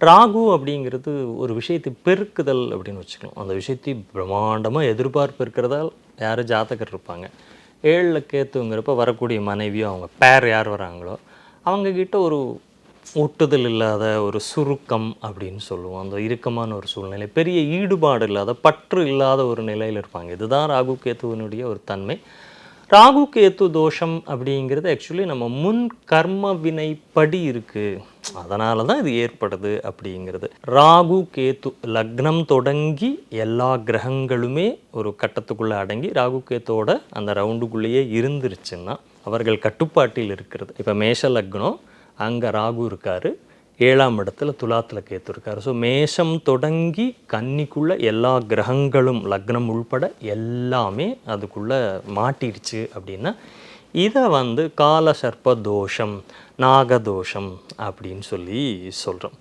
ராகு அப்படிங்கிறது ஒரு விஷயத்தை பெருக்குதல் அப்படின்னு வச்சுக்கலாம். அந்த விஷயத்தை பிரம்மாண்டமாக எதிர்பார்ப்பு இருக்கிறதால் யார் ஜாதகர் இருப்பாங்க. 7ல் கேத்துங்கிறப்ப வரக்கூடிய மனைவியோ அவங்க பேர் யார் வராங்களோ அவங்கக்கிட்ட ஒரு ஒட்டுதல் இல்லாத ஒரு சுருக்கம் அப்படின்னு சொல்லுவோம். அந்த இறுக்கமான ஒரு சூழ்நிலை, பெரிய ஈடுபாடு இல்லாத பற்று இல்லாத ஒரு நிலையில் இருப்பாங்க. இதுதான் ராகு கேத்துவனுடைய ஒரு தன்மை. ராகு கேத்து தோஷம் அப்படிங்கிறது ஆக்சுவலி நம்ம முன் கர்ம வினைப்படி இருக்குது, அதனால தான் இது ஏற்படுது அப்படிங்கிறது. ராகு கேத்து லக்னம் தொடங்கி எல்லா கிரகங்களுமே ஒரு கட்டத்துக்குள்ளே அடங்கி ராகு கேத்தோட அந்த ரவுண்டுக்குள்ளேயே இருந்துருச்சுன்னா அவர்கள் கட்டுப்பாட்டில் இருக்கிறது. இப்போ மேஷ லக்னம், அங்கே ராகு இருக்கார், 7ஆம் இடத்துல துலாத்தில் கேத்து இருக்கார். ஸோ மேஷம் தொடங்கி கன்னிக்குள்ளே எல்லா கிரகங்களும் லக்னம் உள்பட எல்லாமே அதுக்குள்ளே மாட்டிடுச்சு அப்படின்னா இதை கால சர்ப்ப தோஷம், நாகதோஷம் அப்படின்னு சொல்லி சொல்கிறோம்.